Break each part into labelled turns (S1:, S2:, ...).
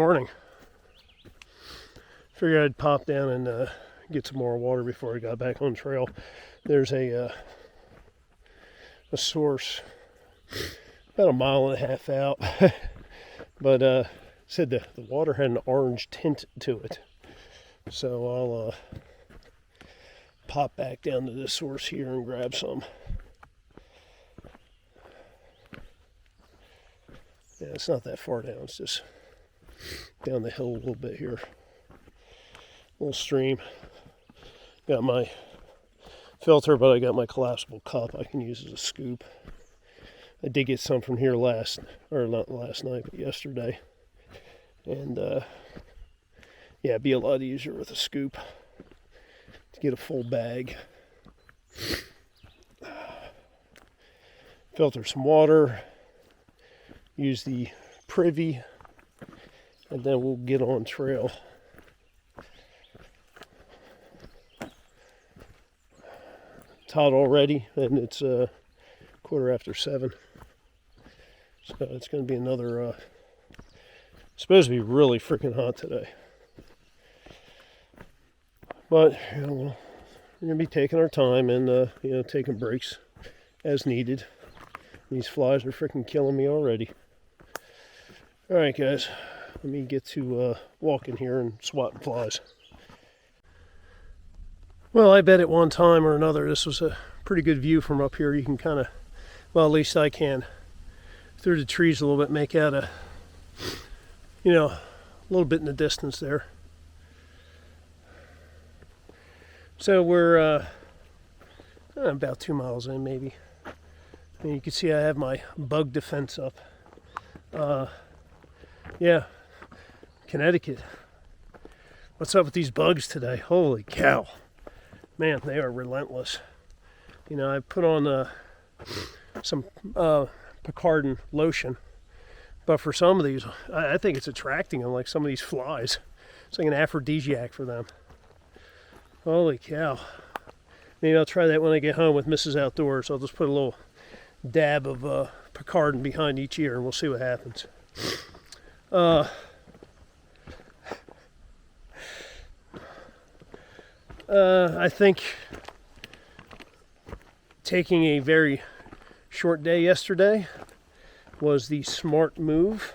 S1: morning. Figured I'd pop down and get some more water before I got back on trail. There's a source about a mile and a half out, but said the water had an orange tint to it. So I'll pop back down to this source here and grab some. Yeah, it's not that far down. It's just down the hill a little bit here. Little stream. Got my filter, but I got my collapsible cup I can use as a scoop. I did get some from here not last night, but yesterday. And yeah, it'd be a lot easier with a scoop to get a full bag. Filter some water. Use the privy, and then we'll get on trail. It's hot already, and it's 7:15. So it's going to be another, supposed to be really freaking hot today. But, we're going to be taking our time and, taking breaks as needed. These flies are freaking killing me already. Alright guys, let me get to walking here and swatting flies. Well, I bet at one time or another this was a pretty good view from up here. You can kind of, well, at least I can, through the trees a little bit, make out a little bit in the distance there. So we're about 2 miles in maybe. And you can see I have my bug defense up. Yeah, Connecticut. What's up with these bugs today? Holy cow. Man, they are relentless. I put on some Picardin lotion, but for some of these, I think it's attracting them, like some of these flies. It's like an aphrodisiac for them. Holy cow. Maybe I'll try that when I get home with Mrs. Outdoors. I'll just put a little dab of Picardin behind each ear and we'll see what happens. I think taking a very short day yesterday was the smart move.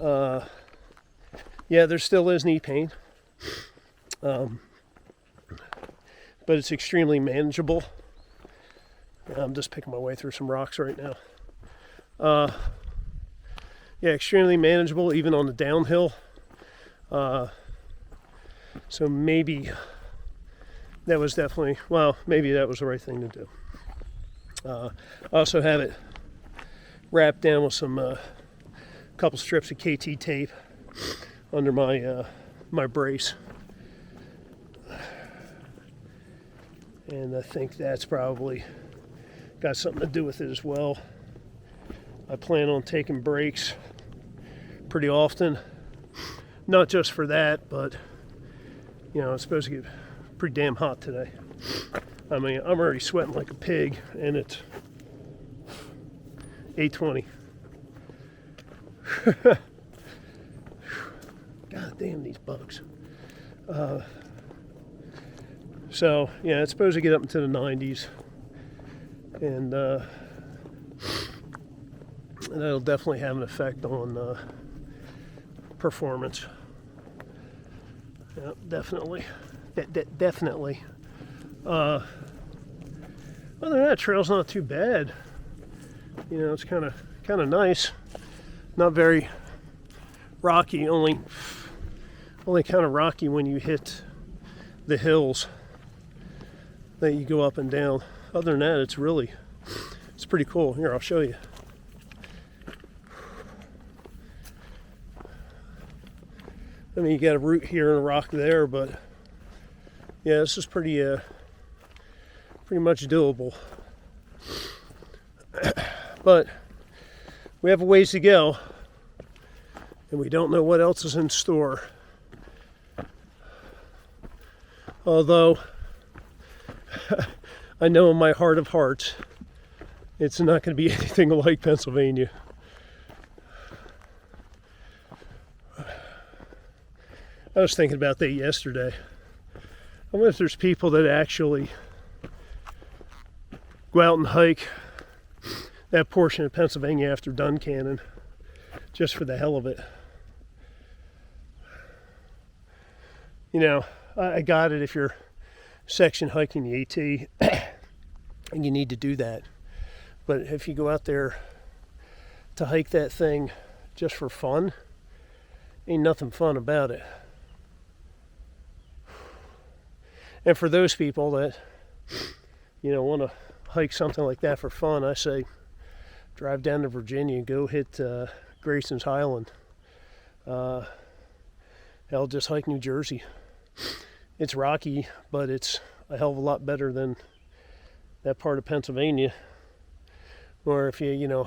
S1: Yeah, there still is knee pain, but it's extremely manageable. I'm just picking my way through some rocks right now. Yeah, extremely manageable even on the downhill. So maybe that was maybe that was the right thing to do. I also have it wrapped down with some couple strips of KT tape under my my brace. And I think that's probably got something to do with it as well. I plan on taking breaks pretty often. Not just for that, but it's supposed to get pretty damn hot today. I mean, I'm already sweating like a pig and it's 8:20. God damn these bugs. So yeah, it's supposed to get up into the 90s, and that'll definitely have an effect on performance. Yeah, definitely. Definitely. Other than that, trail's not too bad. It's kind of nice. Not very rocky. Only kind of rocky when you hit the hills that you go up and down. Other than that, it's pretty cool. Here, I'll show you. I mean, you got a root here and a rock there, but yeah, this is pretty much doable. But we have a ways to go, and we don't know what else is in store. Although, I know in my heart of hearts, it's not going to be anything like Pennsylvania. I was thinking about that yesterday. I wonder if there's people that actually go out and hike that portion of Pennsylvania after Duncannon just for the hell of it. You know, I got it if you're section hiking the AT and you need to do that. But if you go out there to hike that thing just for fun, ain't nothing fun about it. And for those people that, you know, want to hike something like that for fun, I say drive down to Virginia and go hit Grayson's Highland. Hell, just hike New Jersey. It's rocky, but it's a hell of a lot better than that part of Pennsylvania. Or if you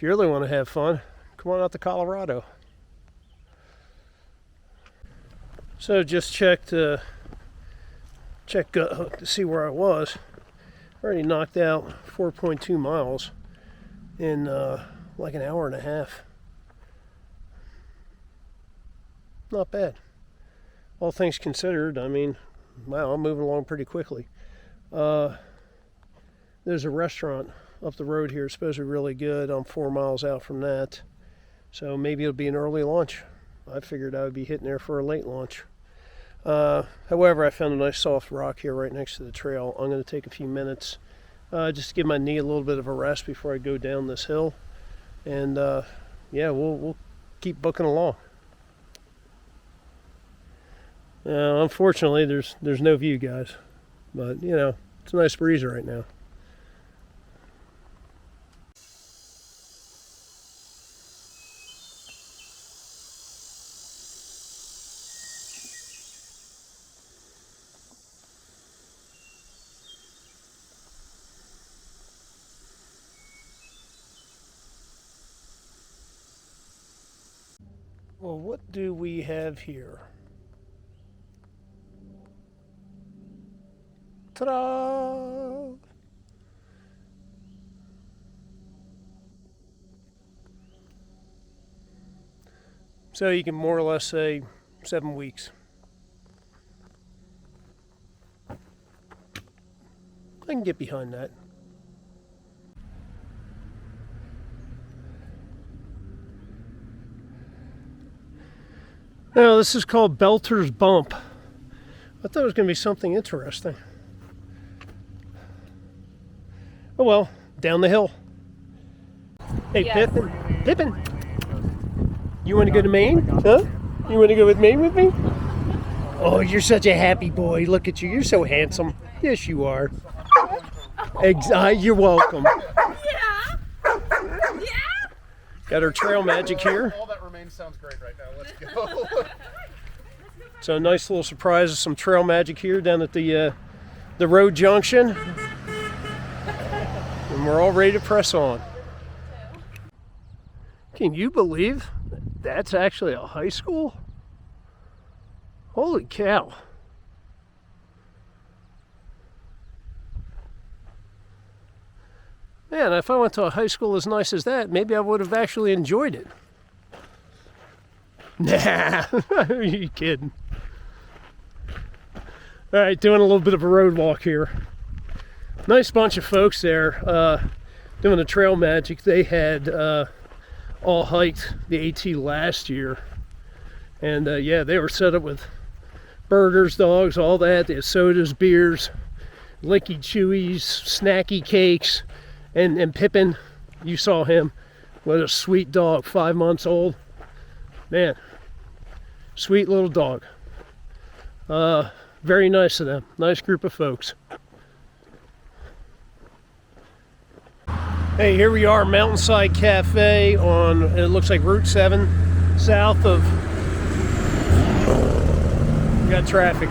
S1: really want to have fun, come on out to Colorado. So just checked to see where I was. Already knocked out 4.2 miles in like an hour and a half. Not bad. All things considered, I mean, wow, I'm moving along pretty quickly. There's a restaurant up the road here, it's supposed to be really good. I'm 4 miles out from that. So maybe it'll be an early lunch. I figured I would be hitting there for a late lunch. However, I found a nice soft rock here right next to the trail. I'm going to take a few minutes just to give my knee a little bit of a rest before I go down this hill. And yeah, we'll keep booking along. Unfortunately, there's no view, guys. But, you know, it's a nice breeze right now. Well, what do we have here? Ta-da! So you can more or less say 7 weeks. I can get behind that. Now, this is called Belter's Bump. I thought it was going to be something interesting. Oh well, down the hill. Hey, yes. Pippin, you want to go to Maine? Huh? You want to go with Maine with me? Oh, you're such a happy boy. Look at you. You're so handsome. Yes, you are. You're welcome.
S2: Yeah. Yeah.
S1: Got our trail magic here.
S3: All that remains sounds great right now. Let's go.
S1: So a nice little surprise of some trail magic here down at the road junction. And we're all ready to press on. Can you believe that's actually a high school? Holy cow. Man, if I went to a high school as nice as that, maybe I would have actually enjoyed it. Nah, are you kidding? All right, doing a little bit of a road walk here. Nice bunch of folks there doing the trail magic. They had all hiked the AT last year. And yeah, they were set up with burgers, dogs, all that. They had sodas, beers, licky chewies, snacky cakes. And Pippin, you saw him. What a sweet dog, 5 months old. Man, sweet little dog. Very nice of them. Nice group of folks. Hey, here we are, Mountainside Cafe on, it looks like Route 7, south of, we got traffic,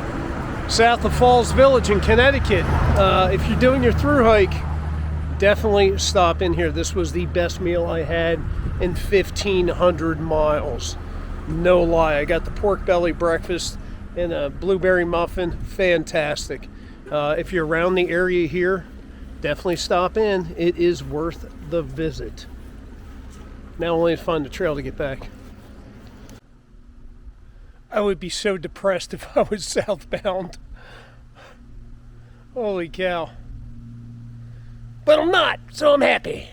S1: south of Falls Village in Connecticut. If you're doing your thru hike, definitely stop in here. This was the best meal I had in 1,500 miles. No lie. I got the pork belly breakfast and a blueberry muffin. Fantastic. If you're around the area here, definitely stop in. It is worth the visit. Now only to find the trail to get back. I would be so depressed if I was southbound. Holy cow. But I'm not, so I'm happy.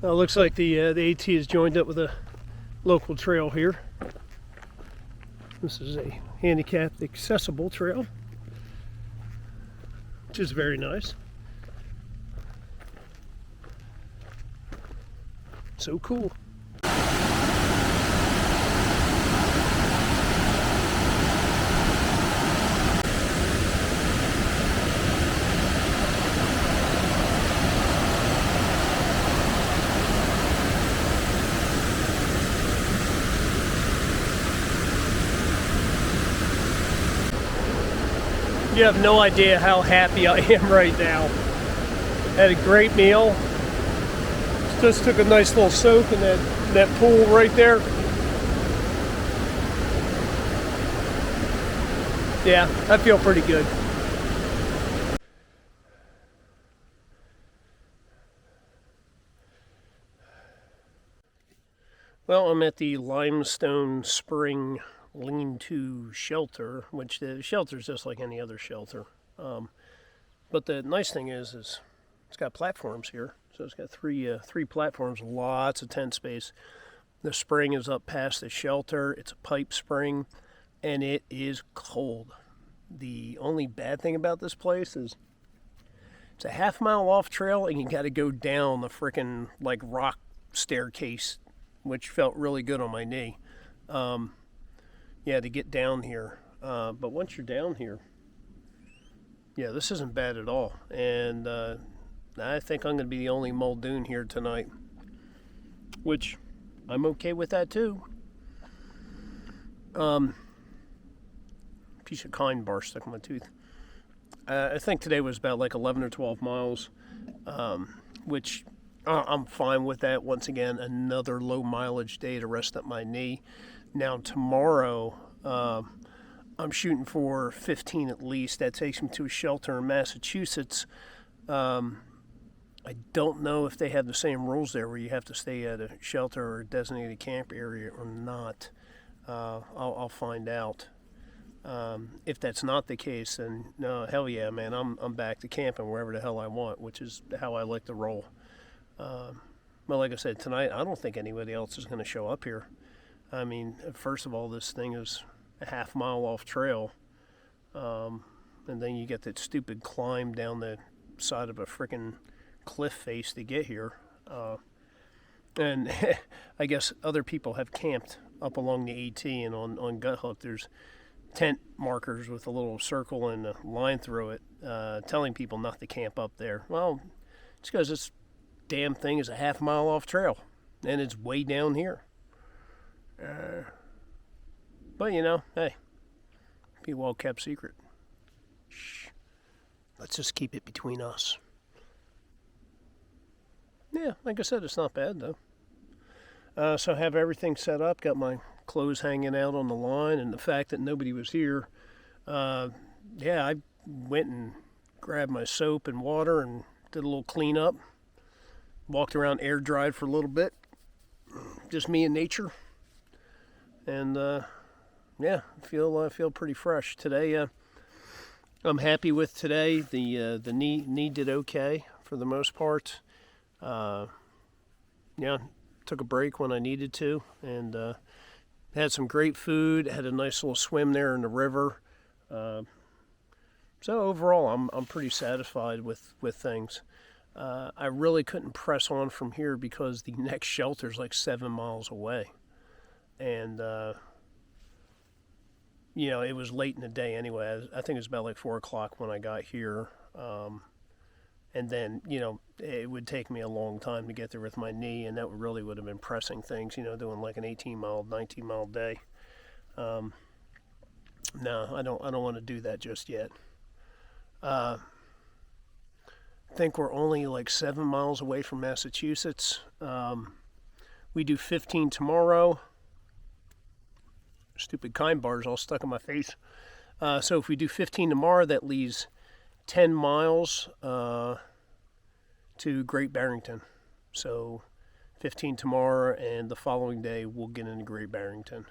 S1: Well, it looks like the AT is joined up with a local trail here. This is a handicapped accessible trail, which is very nice. So cool. You have no idea how happy I am right now. Had a great meal. Just took a nice little soak in that pool right there. Yeah, I feel pretty good. Well, I'm at the Limestone Spring lean-to shelter, which the shelter is just like any other shelter. But the nice thing is it's got platforms here. So it's got three platforms, lots of tent space. The spring is up past the shelter. It's a pipe spring, and it is cold. The only bad thing about this place is it's a half-mile off trail, and you got to go down the frickin' like rock staircase, which felt really good on my knee. Yeah, to get down here. But once you're down here, yeah, this isn't bad at all. And I think I'm going to be the only Muldoon here tonight, which I'm okay with that too. Piece of kind bar stuck in my tooth. I think today was about like 11 or 12 miles, which I'm fine with that. Once again, another low mileage day to rest up my knee. Now tomorrow, I'm shooting for 15 at least. That takes me to a shelter in Massachusetts. I don't know if they have the same rules there where you have to stay at a shelter or a designated camp area or not. I'll find out. If that's not the case, then no, hell yeah, man, I'm back to camping wherever the hell I want, which is how I like to roll. But like I said, tonight I don't think anybody else is going to show up here. I mean, first of all, this thing is a half-mile off trail, and then you get that stupid climb down the side of a frickin' cliff face to get here. And I guess other people have camped up along the AT, and on Gut Hook there's tent markers with a little circle and a line through it, telling people not to camp up there. Well, it's because this damn thing is a half-mile off trail, and it's way down here. But you know, hey, be a well-kept secret. Shh. Let's just keep it between us. Yeah, like I said, it's not bad though. So I have everything set up, got my clothes hanging out on the line, and the fact that nobody was here, yeah, I went and grabbed my soap and water and did a little cleanup. Walked around air dried for a little bit. Just me and nature. And yeah, I feel pretty fresh today. I'm happy with today. The knee did okay for the most part. Yeah, took a break when I needed to, and had some great food. Had a nice little swim there in the river. So overall, I'm pretty satisfied with things. I really couldn't press on from here because the next shelter's like 7 miles away. And, you know, it was late in the day anyway. I think it was about like 4 o'clock when I got here. And then, you know, it would take me a long time to get there with my knee, and that really would have been pressing things, you know, doing like an 18-mile, 19-mile day. No, I don't want to do that just yet. I think we're only like 7 miles away from Massachusetts. We do 15 tomorrow. Stupid kind bars all stuck in my face. So if we do 15 tomorrow, that leaves 10 miles to Great Barrington. So 15 tomorrow, and the following day we'll get into Great Barrington.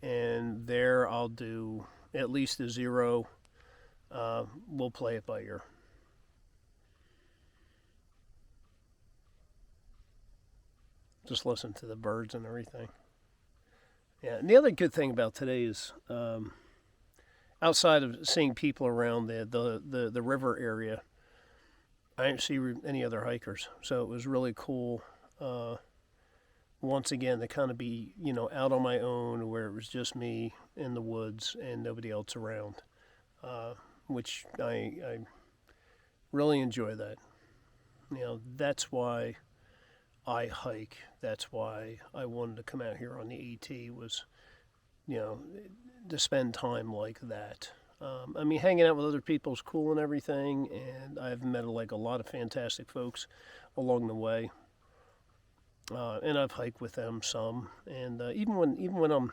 S1: And there I'll do at least a 0. We'll play it by ear. Just listen to the birds and everything. Yeah, and the other good thing about today is outside of seeing people around the river area, I didn't see any other hikers. So it was really cool, once again, to kind of be, out on my own, where it was just me in the woods and nobody else around, which I really enjoy that. That's why I hike. That's why I wanted to come out here on the AT, was, to spend time like that. Hanging out with other people is cool and everything, and I've met a lot of fantastic folks along the way, and I've hiked with them some. And even when I'm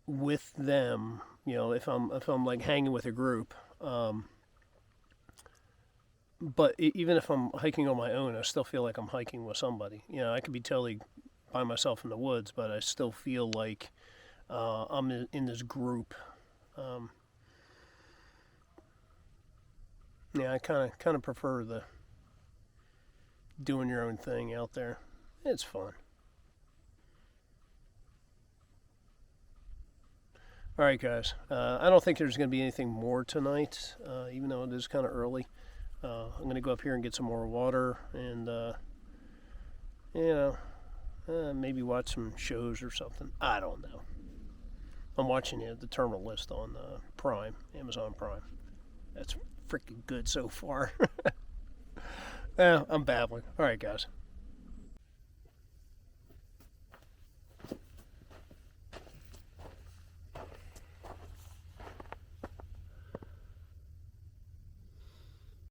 S1: with them, if I'm like hanging with a group. But even if I'm hiking on my own, I still feel like I'm hiking with somebody. I could be totally by myself in the woods, but I still feel like I'm in this group. I kind of prefer the doing your own thing out there. It's fun. All right, guys. I don't think there's going to be anything more tonight, even though it is kind of early. I'm going to go up here and get some more water and, maybe watch some shows or something. I don't know. I'm watching the Terminal List on Prime, Amazon Prime. That's freaking good so far. I'm babbling. All right, guys.